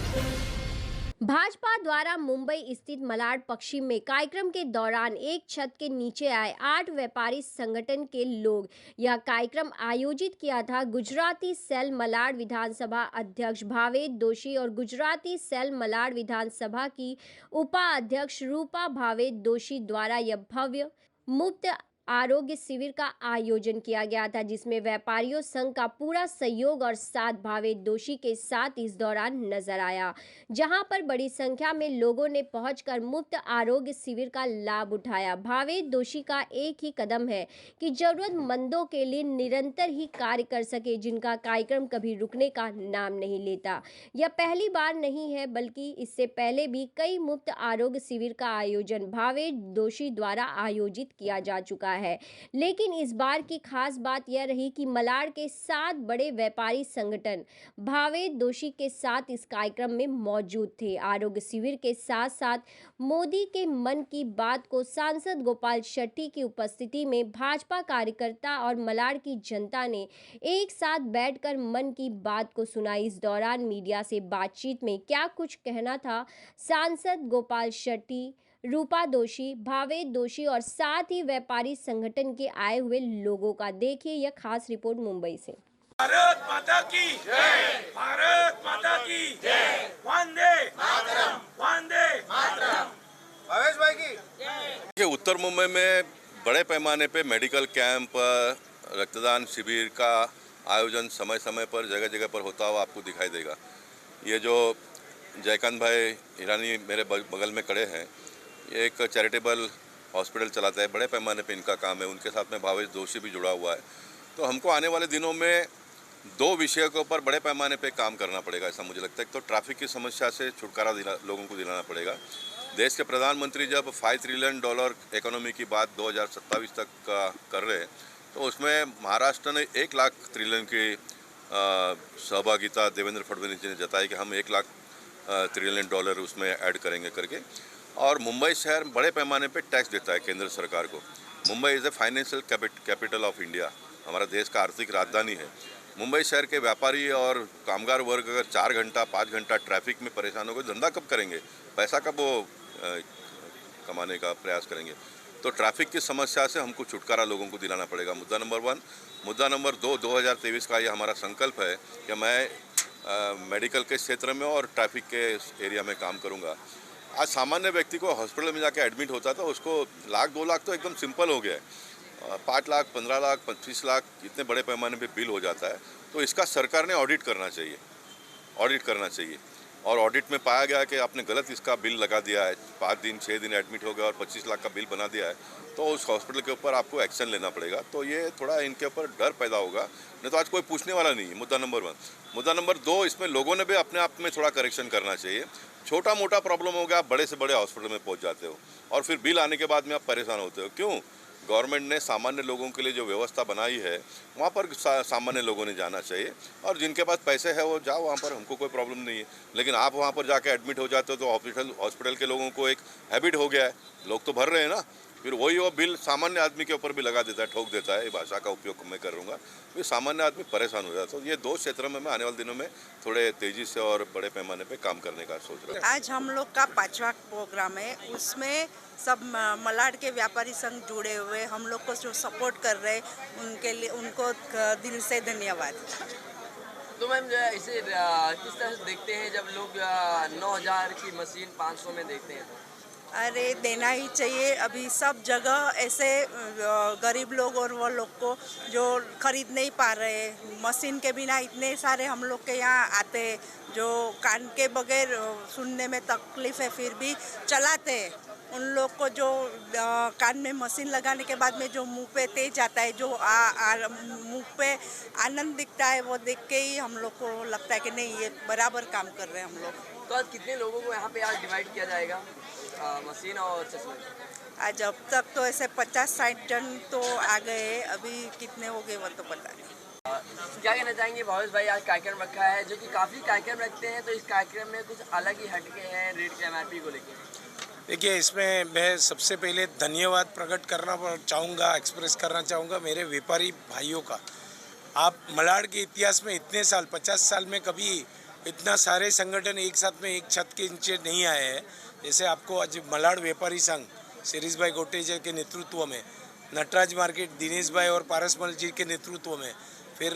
भाजपा द्वारा मुंबई स्थित मलाड पश्चिम में कार्यक्रम के दौरान एक छत के नीचे आए 8 व्यापारी संगठन के लोग यह कार्यक्रम आयोजित किया था। गुजराती सेल मलाड विधानसभा अध्यक्ष भावेश दोषी और गुजराती सेल मलाड विधानसभा की उपाध्यक्ष रूपा भावेश दोषी द्वारा यह भव्य मुफ्त आरोग्य शिविर का आयोजन किया गया था, जिसमें व्यापारियों संघ का पूरा सहयोग और साथ भावेश दोषी के साथ इस दौरान नजर आया, जहां पर बड़ी संख्या में लोगों ने पहुंचकर मुफ्त आरोग्य शिविर का लाभ उठाया। भावेश दोषी का एक ही कदम है कि जरूरतमंदों के लिए निरंतर ही कार्य कर सके, जिनका कार्यक्रम कभी रुकने का नाम नहीं लेता। यह पहली बार नहीं है, बल्कि इससे पहले भी कई मुफ्त आरोग्य शिविर का आयोजन भावेश दोषी द्वारा आयोजित किया जा चुका है। लेकिन इस बार की खास बात यह रही कि मलाड के 7 बड़े व्यापारी संगठन भावेश दोषी के साथ इस कार्यक्रम में मौजूद थे। आरोग्य शिविर के साथ साथ मोदी के मन की बात को सांसद गोपाल शेट्टी की उपस्थिति में भाजपा कार्यकर्ता और मलाड की जनता ने एक साथ बैठकर मन की बात को सुनाई। इस दौरान मीडिया से बातचीत में क्या कुछ कहना था सांसद गोपाल शेट्टी, रूपा दोषी, भावेश दोषी और साथ ही व्यापारी संगठन के आए हुए लोगों का, देखिए यह खास रिपोर्ट मुंबई से। भारत माता की जय, भारत माता की जय, वंदे मातरम, वंदे मातरम। भावेश भाई की जय। उत्तर मुंबई में बड़े पैमाने पे मेडिकल कैंप, रक्तदान शिविर का आयोजन समय समय पर जगह जगह पर होता हुआ आपको दिखाई देगा। ये जो जयकांत भाई ईरानी मेरे बगल में खड़े हैं, ये एक चैरिटेबल हॉस्पिटल चलाता है, बड़े पैमाने पे इनका काम है। उनके साथ में भावेश दोषी भी जुड़ा हुआ है। तो हमको आने वाले दिनों में 2 विषयों के ऊपर बड़े पैमाने पे काम करना पड़ेगा, ऐसा मुझे लगता है। तो ट्रैफिक की समस्या से छुटकारा लोगों को दिलाना पड़ेगा। देश के प्रधानमंत्री जब $5 ट्रिलियन इकोनॉमी की बात 2027 तक का कर रहे हैं, तो उसमें महाराष्ट्र ने 1 लाख ट्रिलियन की सहभागिता देवेंद्र फडणवीस जी ने जताई कि हम 1 लाख $1 ट्रिलियन उसमें ऐड करेंगे करके। और मुंबई शहर बड़े पैमाने पे टैक्स देता है केंद्र सरकार को। Mumbai is a financial capital of India, हमारा देश का आर्थिक राजधानी है। मुंबई शहर के व्यापारी और कामगार वर्ग अगर 4 घंटा 5 घंटा ट्रैफिक में परेशान हो गए, धंधा कब करेंगे, पैसा कब वो कमाने का प्रयास करेंगे। तो ट्रैफिक की समस्या से हमको छुटकारा लोगों को दिलाना पड़ेगा, मुद्दा नंबर 1। मुद्दा नंबर 2, 2023 का ये हमारा संकल्प है कि मैं मेडिकल के क्षेत्र में और ट्रैफिक के एरिया में काम करूँगा। आज सामान्य व्यक्ति को हॉस्पिटल में जाके एडमिट होता था, उसको 1 लाख 2 लाख तो एकदम सिंपल हो गया है। 5 लाख 15 लाख 25 लाख इतने बड़े पैमाने पे बिल हो जाता है। तो इसका सरकार ने ऑडिट करना चाहिए। और ऑडिट में पाया गया कि आपने गलत इसका बिल लगा दिया है, 5 दिन 6 दिन एडमिट हो गया और 25 लाख का बिल बना दिया है, तो उस हॉस्पिटल के ऊपर आपको एक्शन लेना पड़ेगा। तो ये थोड़ा इनके ऊपर डर पैदा होगा, नहीं तो आज कोई पूछने वाला नहीं है। मुद्दा नंबर 1। मुद्दा नंबर 2, इसमें लोगों ने भी अपने आप में थोड़ा करेक्शन करना चाहिए। छोटा मोटा प्रॉब्लम हो गया, आप बड़े से बड़े हॉस्पिटल में पहुंच जाते हो और फिर बिल आने के बाद में आप परेशान होते हो। क्यों? गवर्नमेंट ने सामान्य लोगों के लिए जो व्यवस्था बनाई है, वहाँ पर सामान्य लोगों ने जाना चाहिए। और जिनके पास पैसे है वो जाओ वहाँ पर, हमको कोई प्रॉब्लम नहीं है। लेकिन आप वहाँ पर जाके एडमिट हो जाते हो तो हॉस्पिटल के लोगों को एक हैबिट हो गया है, लोग तो भर रहे हैं ना, फिर वही वो बिल सामान्य आदमी के ऊपर भी लगा देता है, ठोक देता है। ये भाषा का उपयोग मैं करूँगा, फिर सामान्य आदमी परेशान हो जाता है। तो ये 2 क्षेत्रों में मैं आने वाले दिनों में थोड़े तेज़ी से और बड़े पैमाने पे काम करने का सोच रहा हूँ। आज हम लोग का 5वां प्रोग्राम है, उसमें सब मलाड के व्यापारी संघ जुड़े हुए, हम लोग को जो सपोर्ट कर रहे उनके लिए उनको दिल से धन्यवाद। तो मैम इसे किस तरह से देखते हैं जब लोग 9,000 की मशीन 500 में देखते हैं? अरे देना ही चाहिए। अभी सब जगह ऐसे गरीब लोग और वो लोग को जो खरीद नहीं पा रहे, मशीन के बिना इतने सारे हम लोग के यहाँ आते हैं जो कान के बगैर सुनने में तकलीफ है फिर भी चलाते हैं। उन लोग को जो कान में मशीन लगाने के बाद में जो मुंह पे तेज आता है, जो मुंह पे आनंद दिखता है, वो देख के ही हम लोग को लगता है कि नहीं ये बराबर काम कर रहे हैं हम लोग। तो आज कितने लोगों को यहाँ पे आज डिवाइड किया जाएगा मशीन और चश्मे? आज अब तक तो ऐसे 50-60 जन तो आ गए, अभी कितने हो गए वो तो पता नहीं। क्या कहना चाहेंगे भावेश भाई, आज कार्यक्रम रखा है जो कि काफ़ी कार्यक्रम रखते हैं, तो इस कार्यक्रम में कुछ अलग ही हटके हैं रेट के MRP को लेकर? देखिए, इसमें मैं सबसे पहले धन्यवाद प्रकट करना चाहूँगा, एक्सप्रेस करना चाहूँगा मेरे व्यापारी भाइयों का। आप मलाड के इतिहास में इतने साल 50 साल में कभी इतना सारे संगठन एक साथ में एक छत के नीचे नहीं आए हैं। जैसे आपको आज मलाड व्यापारी संघ शिरीष भाई गोटेजा के नेतृत्व में, नटराज मार्केट दिनेश भाई और पारसमल जी के नेतृत्व में, फिर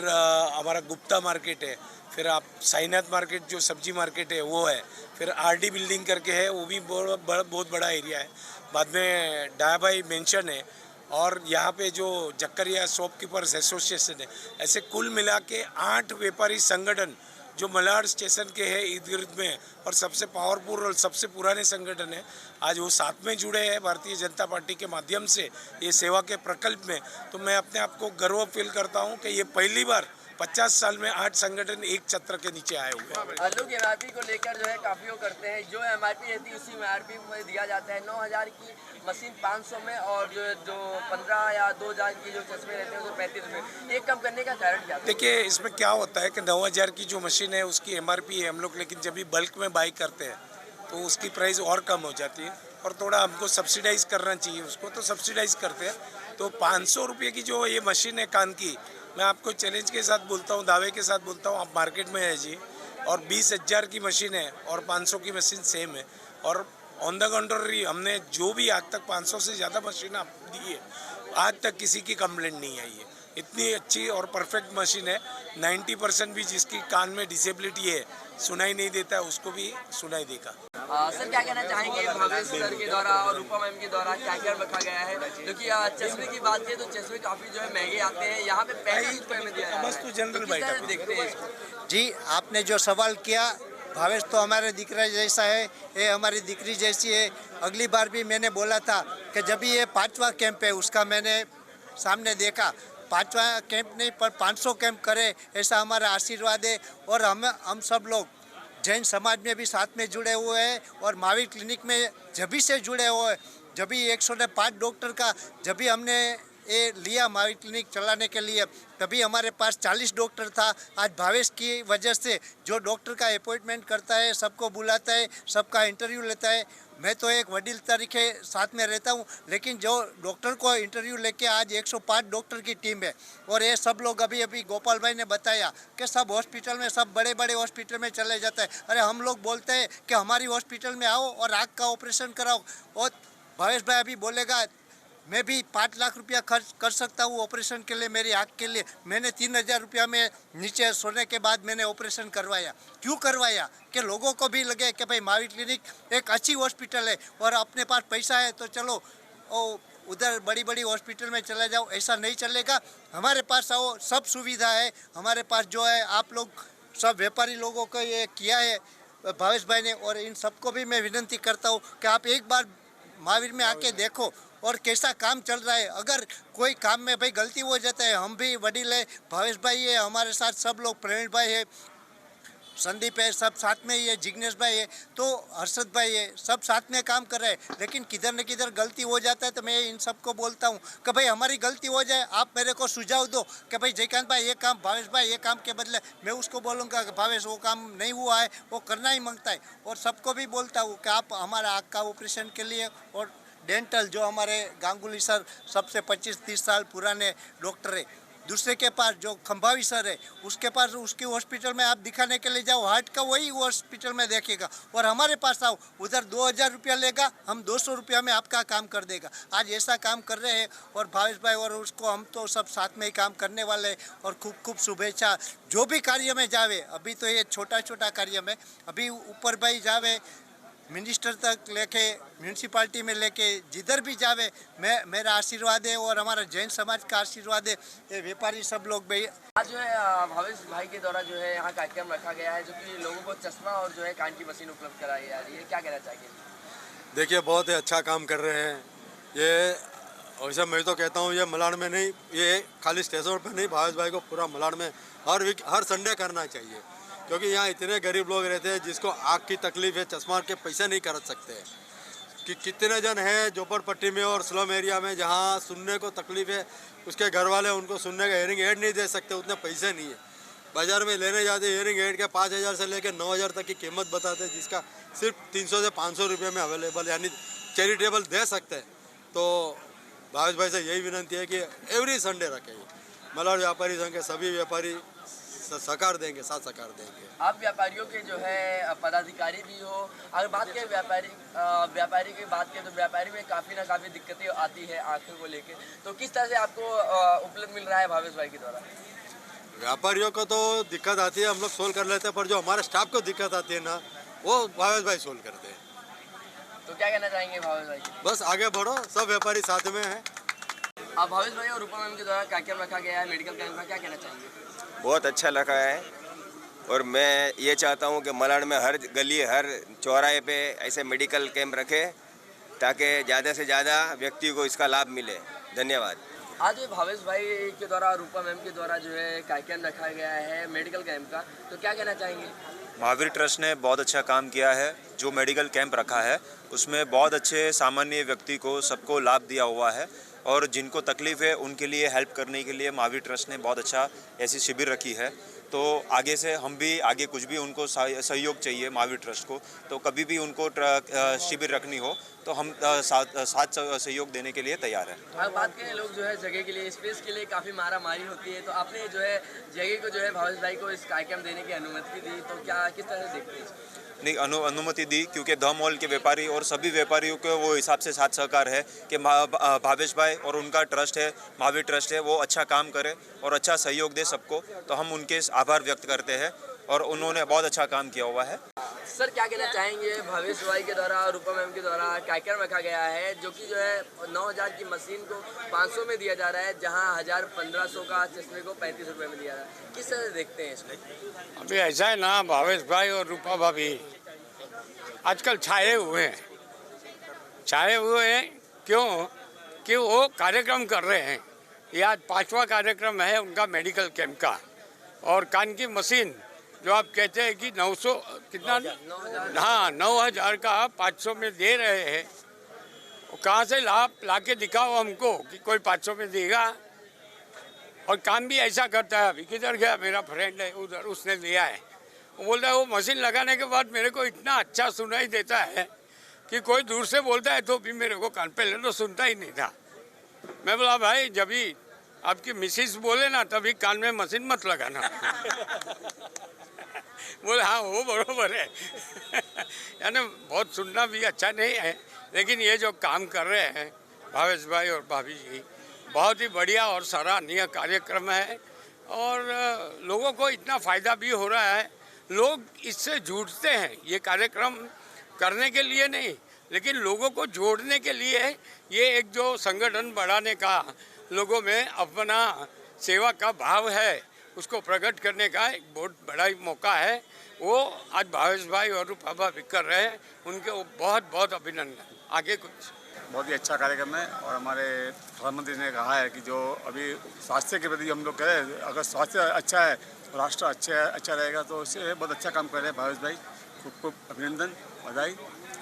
हमारा गुप्ता मार्केट है, फिर आप साईनाथ मार्केट जो सब्जी मार्केट है वो है, फिर आरडी बिल्डिंग करके है वो भी बहुत बड़ा एरिया है, बाद में डायाबाई मेंशन है, और यहाँ पे जो जक्करिया शॉपकीपर्स एसोसिएशन है, ऐसे कुल मिला के 8 व्यापारी संगठन जो मलाड स्टेशन के हैं इर्द गिर्द में और सबसे पावरफुल और सबसे पुराने संगठन है, आज वो साथ में जुड़े हैं भारतीय जनता पार्टी के माध्यम से ये सेवा के प्रकल्प में। तो मैं अपने आप को गर्व फील करता हूँ कि ये पहली बार 50 साल में 8 संगठन एक छत्र के नीचे आए हुए हैं। लोग एमआरपी को लेकर जो है काफ़ी वो करते हैं, जो एमआरपी रहती है उसी एमआरपी में दिया जाता है। 9,000 की मशीन 500 में, और जो 15 या 2,000 की जो चश्मे रहते हैं वो 35 में। ये कम करने का कारण क्या है? देखिए इसमें क्या होता है कि 9,000 की जो मशीन है उसकी एमआरपी है हम लोग, लेकिन जब भी बल्क में बाई करते हैं तो उसकी प्राइस और कम हो जाती है और थोड़ा हमको सब्सिडाइज करना चाहिए उसको, तो सब्सिडाइज करते हैं। तो 500 रुपये की जो ये मशीन है कान की, मैं आपको चैलेंज के साथ बोलता हूँ, दावे के साथ बोलता हूँ, आप मार्केट में है जी, और 20,000 की मशीन है और 500 की मशीन सेम है। और ऑन द कंट्री हमने जो भी आज तक 500 से ज़्यादा मशीन आप दी है, आज तक किसी की कंप्लेंट नहीं आई है। इतनी अच्छी और परफेक्ट मशीन है। 90% भी जिसकी कान में डिसेबिलिटी है, सुनाई नहीं देता है, उसको भी सुनाई देगा। सर क्या कहना चाहेंगे भावेश सर के द्वारा और रूपा मैम के द्वारा क्या क्या रखा गया है? क्योंकि चश्मे की बात करें तो चश्मे काफ़ी जो है महंगे आते हैं, यहाँ पे 35 रुपये में दिया बस तो जनरल किस तरह देखते हैं इसको? जी, आपने जो सवाल किया, भावेश तो हमारे दिकरा जैसा है, ये हमारी दिकरी जैसी है। अगली बार भी मैंने बोला था कि जब भी ये 5वां कैंप है उसका मैंने सामने देखा, 5वां कैंप नहीं पर 500 कैंप करे, ऐसा हमारा आशीर्वाद है। और हम सब लोग जैन समाज में भी साथ में जुड़े हुए हैं और महावीर क्लिनिक में जब भी से जुड़े हुए हैं। जब भी 105 डॉक्टर का जब भी हमने ये लिया महावीर क्लिनिक चलाने के लिए, तभी हमारे पास 40 डॉक्टर था। आज भावेश की वजह से जो डॉक्टर का अपॉइंटमेंट करता है, सबको बुलाता है, सबका इंटरव्यू लेता है। मैं तो एक वडील तरीके साथ में रहता हूँ, लेकिन जो डॉक्टर को इंटरव्यू लेके आज 105 डॉक्टर की टीम है। और ये सब लोग अभी गोपाल भाई ने बताया कि सब हॉस्पिटल में, सब बड़े बड़े हॉस्पिटल में चले जाते हैं। अरे हम लोग बोलते हैं कि हमारी हॉस्पिटल में आओ और आँख का ऑपरेशन कराओ, और भावेश भाई अभी बोलेगा मैं भी 5 लाख रुपया खर्च कर सकता हूँ ऑपरेशन के लिए, मेरी आँख के लिए। मैंने 3,000 रुपया में नीचे सोने के बाद मैंने ऑपरेशन करवाया। क्यों करवाया? कि लोगों को भी लगे कि भाई महावीर क्लिनिक एक अच्छी हॉस्पिटल है और अपने पास पैसा है तो चलो उधर बड़ी बड़ी हॉस्पिटल में चले जाओ, ऐसा नहीं चलेगा। हमारे पास आओ, सब सुविधा है हमारे पास। जो है आप लोग सब व्यापारी लोगों को ये किया है भावेश भाई ने, और इन सबको भी मैं विनती करता हूँ कि आप एक बार महावीर में आके देखो और कैसा काम चल रहा है। अगर कोई काम में भाई गलती हो जाता है, हम भी वडील है, भावेश भाई है हमारे साथ, सब लोग, प्रवीण भाई है, संदीप है, सब साथ में ही है, जिग्नेश भाई है, तो हर्षद भाई है, सब साथ में काम कर रहे हैं। लेकिन किधर न किधर गलती हो जाता है तो मैं इन सबको बोलता हूँ कि भाई हमारी गलती हो जाए, आप मेरे को सुझाव दो कि भाई जयकांत भाई ये काम, भावेश भाई ये काम के बदले मैं उसको बोलूँगा कि भावेश वो काम नहीं हुआ है, वो करना ही मांगता है। और सबको भी बोलता हूँ कि आप हमारा आँख का ऑपरेशन के लिए, और डेंटल जो हमारे गांगुली सर सबसे 25-30 साल पुराने डॉक्टर है, दूसरे के पास जो खंभावी सर है उसके पास, उसकी हॉस्पिटल में आप दिखाने के लिए जाओ, हार्ट का वही हॉस्पिटल में देखेगा। और हमारे पास आओ, उधर 2,000 रुपया लेगा, हम 200 रुपया में आपका काम कर देगा। आज ऐसा काम कर रहे हैं और भावेश भाई और उसको हम तो सब साथ में ही काम करने वाले हैं। और खूब खूब शुभेच्छा। जो भी कार्य में जावे, अभी तो ये छोटा छोटा कार्य में, अभी ऊपर भाई जावे मिनिस्टर तक लेके, म्यूनसिपाल्टी में लेके, जिधर भी जावे, मेरा आशीर्वाद है और हमारा जैन समाज का आशीर्वाद है। ये व्यापारी सब लोग भाई आज जो है भावेश भाई के द्वारा जो है यहाँ कार्यक्रम रखा गया है, जो कि लोगों को चश्मा और जो है कान की मशीन उपलब्ध कराई जा रही है, क्या कहना चाहिए? देखिए बहुत ही अच्छा काम कर रहे हैं ये। वैसे मैं तो कहता हूँ ये मलाड में नहीं, ये खाली स्टेशन पर नहीं, भावेश भाई को पूरा मलाड में हर संडे करना चाहिए। क्योंकि यहाँ इतने गरीब लोग रहते हैं जिसको आँख की तकलीफ है, चश्मा के पैसे नहीं कर सकते हैं। कि कितने जन हैं झोपड़पट्टी में और स्लम एरिया में जहाँ सुनने को तकलीफ है, उसके घर वाले उनको सुनने का हियरिंग एड नहीं दे सकते, उतने पैसे नहीं है। बाज़ार में लेने जाते हियरिंग एड के 5,000 से लेकर 9,000 तक की कीमत बताते हैं, जिसका सिर्फ 300 से 500 रुपये में अवेलेबल, यानी चैरिटेबल दे सकते हैं। तो भावेश भाई से यही विनती है कि एवरी संडे रखें। मलाड व्यापारी संघ के सभी व्यापारी सहकार देंगे, साथ सहकार देंगे। आप व्यापारियों के जो है पदाधिकारी भी हो, अगर बात करें व्यापारी की बात करें तो व्यापारी में काफ़ी ना काफ़ी दिक्कतें आती है आंखों को लेके, तो किस तरह से आपको उपलब्ध मिल रहा है भावेश भाई के द्वारा? व्यापारियों को तो दिक्कत आती है, हम लोग सोल्व कर लेते हैं, पर जो हमारे स्टाफ को दिक्कत आती है ना, वो भावेश भाई सोल्व करते हैं। तो क्या कहना चाहेंगे भावेश भाई? बस आगे बढ़ो, सब व्यापारी साथ में हैं। आप भावेश भाई और रूपा मैम के द्वारा कार्यक्रम रखा गया है मेडिकल कैंप का, क्या कहना चाहेंगे? बहुत अच्छा लगा है और मैं ये चाहता हूँ कि मलाड में हर गली हर चौराहे पे ऐसे मेडिकल कैंप रखे ताकि ज़्यादा से ज़्यादा व्यक्ति को इसका लाभ मिले। धन्यवाद। आज भावेश भाई के द्वारा और रूपा मैम के द्वारा जो है कार्यक्रम रखा गया है मेडिकल कैंप का, तो क्या कहना चाहेंगे? महावीर ट्रस्ट ने बहुत अच्छा काम किया है। जो मेडिकल कैंप रखा है उसमें बहुत अच्छे सामान्य व्यक्ति को सबको लाभ दिया हुआ है और जिनको तकलीफ है उनके लिए हेल्प करने के लिए महावीर ट्रस्ट ने बहुत अच्छा ऐसी शिविर रखी है। तो आगे से हम भी आगे कुछ भी उनको सहयोग चाहिए महावीर ट्रस्ट को, तो कभी भी उनको शिविर रखनी हो तो हम साथ सहयोग देने के लिए तैयार हैं। अगर बात करें लोग जो है जगह के लिए स्पेस के लिए काफ़ी मारामारी होती है, तो आपने जो है जगह को जो है भावेश भाई को इस कार्यक्रम देने की अनुमति दी, तो क्या किस तरह से देखते हैं? नहीं, अनुमति दी क्योंकि द मॉल के व्यापारी और सभी व्यापारियों को वो हिसाब से साथ सहकार है कि भावेश भाई और उनका ट्रस्ट है महावीर ट्रस्ट है वो अच्छा काम करे और अच्छा सहयोग दे सबको, तो हम उनके आभार व्यक्त करते हैं और उन्होंने बहुत अच्छा काम किया हुआ है। सर क्या कहना चाहेंगे? भावेश भाई के द्वारा रूपा मैम के द्वारा कार्यक्रम रखा गया है जो कि जो है 9000 की मशीन को 500 में दिया जा रहा है, जहां 1500 का चश्मे को 35 रुपये में दिया जा रहा है, किस तरह से देखते हैं इसमें? अभी ऐसा है ना, भावेश भाई और रूपा भाभी आजकल छाए हुए हैं। क्यों कि वो कार्यक्रम कर रहे हैं। ये आज 5वां कार्यक्रम है उनका मेडिकल कैंप का, और कान की मशीन जो आप कहते हैं कि 900 कितना, हाँ 9000 का 500 में दे रहे हैं, कहाँ से ला के दिखाओ हमको कि कोई 500 में देगा। और काम भी ऐसा करता है। अभी किधर गया मेरा फ्रेंड है उधर, उसने दिया है, वो बोलता है वो मशीन लगाने के बाद मेरे को इतना अच्छा सुनाई देता है कि कोई दूर से बोलता है तो भी मेरे को कान पे ले तो सुनता ही नहीं था। मैं बोला भाई जब भी आपकी मिसिस बोले ना तभी कान में मशीन मत लगाना। बोले हाँ वो बरोबर है। यानी बहुत सुनना भी अच्छा नहीं है, लेकिन ये जो काम कर रहे हैं भावेश भाई और भाभी जी, बहुत ही बढ़िया और सराहनीय कार्यक्रम है और लोगों को इतना फ़ायदा भी हो रहा है। लोग इससे जुड़ते हैं, ये कार्यक्रम करने के लिए नहीं लेकिन लोगों को जोड़ने के लिए ये एक जो संगठन बढ़ाने का लोगों में अपना सेवा का भाव है उसको प्रकट करने का एक बहुत बड़ा ही मौका है। वो आज भावेश भाई और रूपा भाभी कर रहे हैं, उनके बहुत बहुत अभिनंदन। आगे कुछ बहुत ही अच्छा कार्यक्रम है और हमारे प्रधानमंत्री ने कहा है कि जो अभी स्वास्थ्य के प्रति हम लोग करें, अगर स्वास्थ्य अच्छा है तो राष्ट्र अच्छा रहेगा, तो उससे बहुत अच्छा काम कर रहे हैं भावेश भाई। खूब खूब अभिनंदन, बधाई,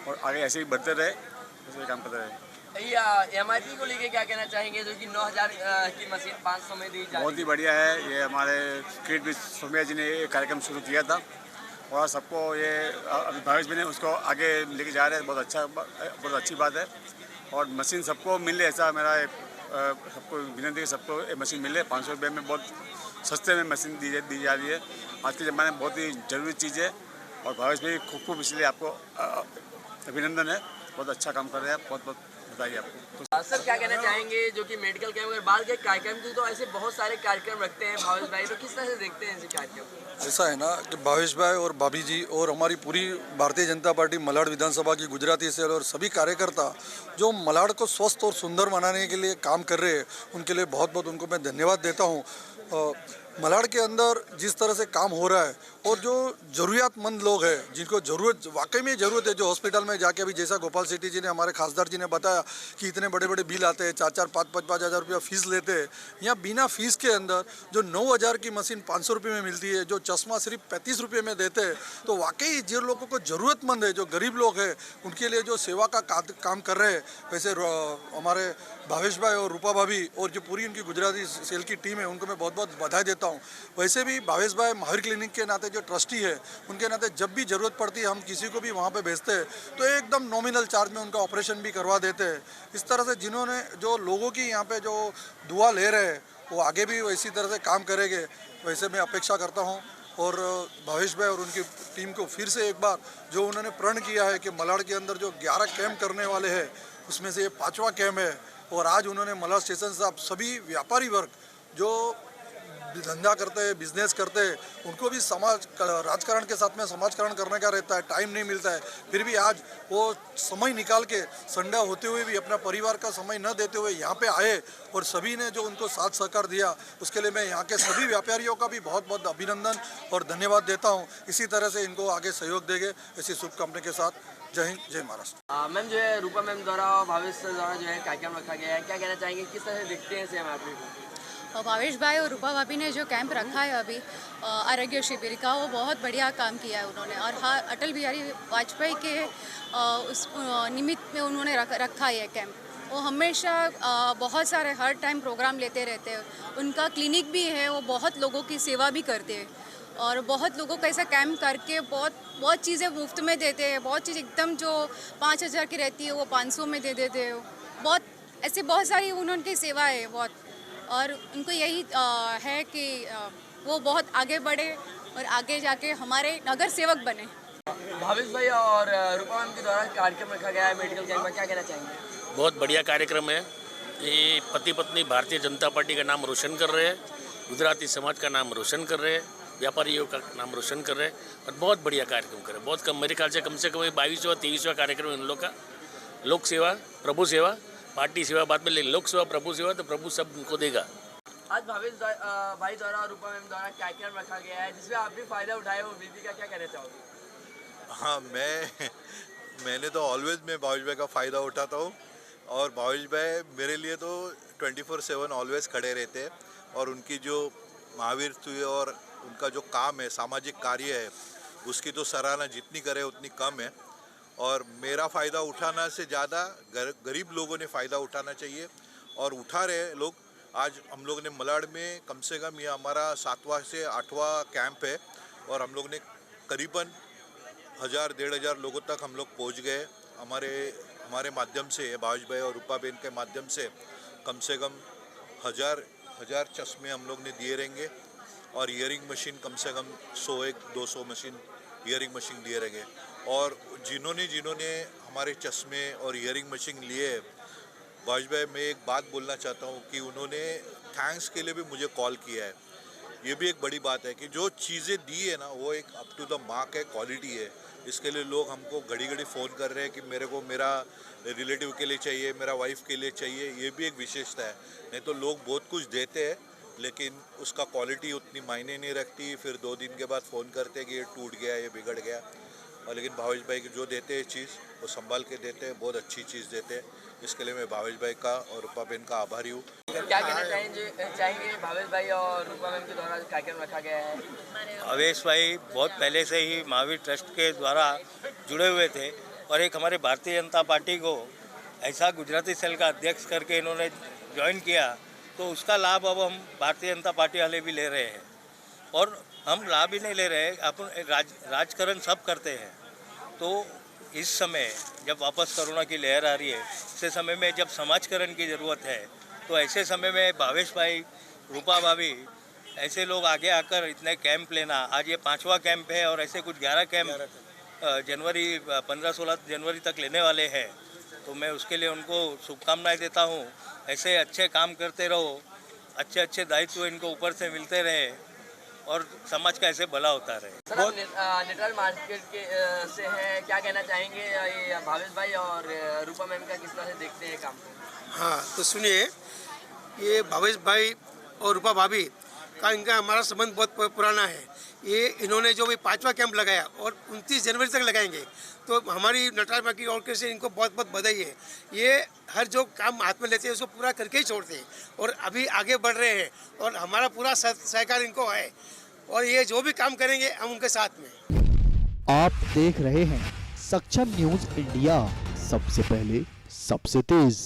और आगे ऐसे ही बढ़ते रहे, ऐसे काम करते रहे। MRP को लेके क्या कहना चाहेंगे जो कि 9000 की मशीन 500 में दी जा रही है? बहुत ही बढ़िया है। ये हमारे किट भी सोमिया जी ने ये कार्यक्रम शुरू किया था और सबको ये अभी भावेश भाई ने उसको आगे लेके जा रहे हैं। बहुत अच्छी बात है और मशीन सबको मिले, ऐसा मेरा सबको विनती है, सबको ये मशीन मिले। 500 रुपये में बहुत सस्ते में मशीन दी जा रही है। आज के ज़माने में बहुत ही ज़रूरी चीज़ है और भावेश भाई खूब इसलिए आपको अभिनंदन है। बहुत अच्छा काम कर रहे हैं, बहुत बहुत बधाई आपको। सर क्या कहना चाहेंगे जो कि मेडिकल कैंप, अगर बाल के कार्यक्रम की तो ऐसे बहुत सारे कार्यक्रम रखते हैं भावेश भाई, तो किस तरह से देखते हैं ऐसे कार्यक्रम? ऐसा है ना कि भावेश भाई और भाभी जी और हमारी पूरी भारतीय जनता पार्टी मलाड विधानसभा की गुजराती सेल और सभी कार्यकर्ता जो मलाड को स्वस्थ और सुंदर बनाने के लिए काम कर रहे हैं, उनके लिए बहुत बहुत उनको मैं धन्यवाद देता हूँ। मलाड के अंदर जिस तरह से काम हो रहा है और जो ज़रूरियातमंद लोग हैं जिनको ज़रूरत वाकई में ज़रूरत है, जो हॉस्पिटल में जाके भी जैसा गोपाल सेठी जी ने हमारे खासदार जी ने बताया कि इतने बड़े बड़े बिल आते हैं, 4-4, 5-5 हज़ार रुपया फ़ीस लेते हैं, यहाँ बिना फ़ीस के अंदर जो 9000 की मशीन 500 रुपये में मिलती है, जो चश्मा सिर्फ 35 रुपये में देते हैं, तो वाकई जिन लोगों को ज़रूरतमंद है, जो गरीब लोग हैं, उनके लिए जो सेवा का काम कर रहे हैं, वैसे हमारे भावेश भाई और रूपा भाभी और जो पूरी उनकी गुजराती सेल की टीम है उनको मैं बहुत बहुत बधाई देता हूँ। वैसे भी भावेश भाई महावीर क्लिनिक के नाते जो ट्रस्टी है, उनके नाते जब भी ज़रूरत पड़ती है हम किसी को भी वहाँ पे भेजते हैं तो एकदम नॉमिनल चार्ज में उनका ऑपरेशन भी करवा देते हैं। इस तरह से जिन्होंने जो लोगों की यहाँ पे जो दुआ ले रहे हैं वो आगे भी इसी तरह से काम करेंगे, वैसे मैं अपेक्षा करता हूँ। और भावेश भाई और उनकी टीम को फिर से एक बार जो उन्होंने प्रण किया है कि मलाड के अंदर जो 11 कैंप करने वाले हैं उसमें से ये 5वां कैंप है। और आज उन्होंने मलाड स्टेशन साहब सभी व्यापारी वर्ग जो धंधा करते हैं, बिजनेस करते हैं, उनको भी समाज राजकारण के साथ में समाजकरण करने का रहता है, टाइम नहीं मिलता है, फिर भी आज वो समय निकाल के संडे होते हुए भी अपना परिवार का समय न देते हुए यहाँ पे आए और सभी ने जो उनको साथ सहकार दिया उसके लिए मैं यहाँ के सभी व्यापारियों का भी बहुत बहुत अभिनंदन और धन्यवाद देता हूँ। इसी तरह से इनको आगे सहयोग देंगे ऐसी शुभकामना के साथ। जय हिंद, जय महाराष्ट्र। मैम जो है रूपा मैम द्वारा और भावेश सर द्वारा जो है कार्यक्रम रखा गया है, क्या कहना चाहेंगे, किस तरह से दिखते हैं CMRP को? भावेश भाई और रूपा भाभी ने जो कैंप रखा है अभी आरोग्य शिविर का, वो बहुत बढ़िया काम किया है उन्होंने। और हाँ, अटल बिहारी वाजपेयी के उस निमित्त में उन्होंने रखा है कैंप। वो हमेशा बहुत सारे हर टाइम प्रोग्राम लेते रहते हैं। उनका क्लिनिक भी है, वो बहुत लोगों की सेवा भी करते हैं और बहुत लोगों का ऐसा कैंप करके बहुत चीज़ें मुफ्त में देते हैं। बहुत चीज़ एकदम जो 5,000 की रहती है वो 500 में दे देते हैं। बहुत सारी उनकी सेवा है बहुत। और उनको यही है कि वो बहुत आगे बढ़े और आगे जाके हमारे नगर सेवक बने। भावेश भाई और रूपा मैम के द्वारा कार्यक्रम रखा गया है मेडिकल कैंप में, क्या कहना चाहेंगे? बहुत बढ़िया कार्यक्रम है। ये पति पत्नी भारतीय जनता पार्टी का नाम रोशन कर रहे हैं, गुजराती समाज का नाम रोशन कर रहे हैं, व्यापारियों का नाम रोशन कर रहे हैं और बहुत बढ़िया कार्यक्रम कर रहे हैं। बहुत कम, मेरे ख्याल से कम 22वां 23वां कार्यक्रम इन लोग का। लोक सेवा, प्रभु सेवा, पार्टी सेवा बाद में, लेकिन लोक सेवा, प्रभु सेवा तो प्रभु सब उनको देगा। आज भावेश भाई द्वारा और रूपा मैम द्वारा कार्यक्रम रखा गया है जिसमें आप भी फायदा उठाए हो, विधि का क्या कहना चाहोगे? हाँ, मैंने तो ऑलवेज मैं भावेश भाई का फ़ायदा उठाता हूँ और भावेश भाई मेरे लिए तो 24/7 ऑलवेज खड़े रहते हैं। और उनकी जो महावीर और उनका जो काम है, सामाजिक कार्य है, उसकी तो सराहना जितनी करे उतनी कम है। और मेरा फ़ायदा उठाना से ज़्यादा गरीब लोगों ने फ़ायदा उठाना चाहिए और उठा रहे लोग। आज हम लोग ने मलाड में कम से कम ये हमारा 7वां से 8वां कैंप है और हम लोग ने करीबन 1,000-1,500 लोगों तक हम लोग पहुँच गए। हमारे माध्यम से, भावेश भाई और रूपा बहन के माध्यम से कम 1,000 चश्मे हम लोग ने दिए रहेंगे और ईयरिंग मशीन कम से कम 100-200 मशीन ईयरिंग मशीन दिए रहेंगे। और जिन्होंने हमारे चश्मे और ईयरिंग मशीन लिए, भावेश भाई मैं एक बात बोलना चाहता हूँ कि उन्होंने थैंक्स के लिए भी मुझे कॉल किया है। ये भी एक बड़ी बात है कि जो चीज़ें दी है ना वो एक अप टू द मार्क है, क्वालिटी है। इसके लिए लोग हमको घड़ी फ़ोन कर रहे हैं कि मेरे को मेरा रिलेटिव के लिए चाहिए, मेरा वाइफ के लिए चाहिए। ये भी एक विशेषता है। नहीं तो लोग बहुत कुछ देते हैं लेकिन उसका क्वालिटी उतनी मायने नहीं रखती। फिर 2 दिन के बाद फ़ोन करते हैं कि ये टूट गया, ये बिगड़ गया। और लेकिन भावेश भाई जो देते हैं चीज़ वो संभाल के देते हैं, बहुत अच्छी चीज़ देते हैं। इसके लिए मैं भावेश भाई का और रूपा बहन का आभारी हूँ। क्या कहना चाहेंगे भावेश भाई और रूपा मैम के द्वारा कार्यक्रम रखा गया है? भावेश भाई बहुत पहले से ही महावीर ट्रस्ट के द्वारा जुड़े हुए थे और एक हमारे भारतीय जनता पार्टी को ऐसा गुजराती सेल का अध्यक्ष करके इन्होंने ज्वाइन किया, तो उसका लाभ अब हम भारतीय जनता पार्टी वाले भी ले रहे हैं। और हम लाभ ही नहीं ले रहे, अपन राजकारण सब करते हैं। तो इस समय जब वापस कोरोना की लहर आ रही है, ऐसे समय में जब समाजकरण की ज़रूरत है, तो ऐसे समय में भावेश भाई, रूपा भाभी, ऐसे लोग आगे आकर इतने कैंप लेना, आज ये 5वां कैंप है और ऐसे कुछ 11 कैंप जनवरी 15-16 जनवरी तक लेने वाले हैं। तो मैं उसके लिए उनको शुभकामनाएं देता हूँ। ऐसे अच्छे काम करते रहो, अच्छे दायित्व इनको ऊपर से मिलते रहे और समाज का ऐसे भला होता रहे। सर, आप नेटल मार्केट के से हैं, क्या कहना चाहेंगे ये भावेश भाई और रूपा मैम का किस तरह से देखते हैं काम? हाँ, तो सुनिए, ये भावेश भाई और रूपा भाभी का इनका हमारा संबंध बहुत पुराना है। ये इन्होंने जो भी 5वां कैंप लगाया और 29 जनवरी तक लगाएंगे, तो हमारी नटराज मार्केट ऑर्गेनाइजेशन से इनको बहुत बहुत बधाई है। ये हर जो काम हाथ में लेते हैं उसको पूरा करके ही छोड़ते हैं और अभी आगे बढ़ रहे हैं और हमारा पूरा सहकार इनको है और ये जो भी काम करेंगे हम उनके साथ में। आप देख रहे हैं सक्षम न्यूज इंडिया, सबसे पहले सबसे तेज।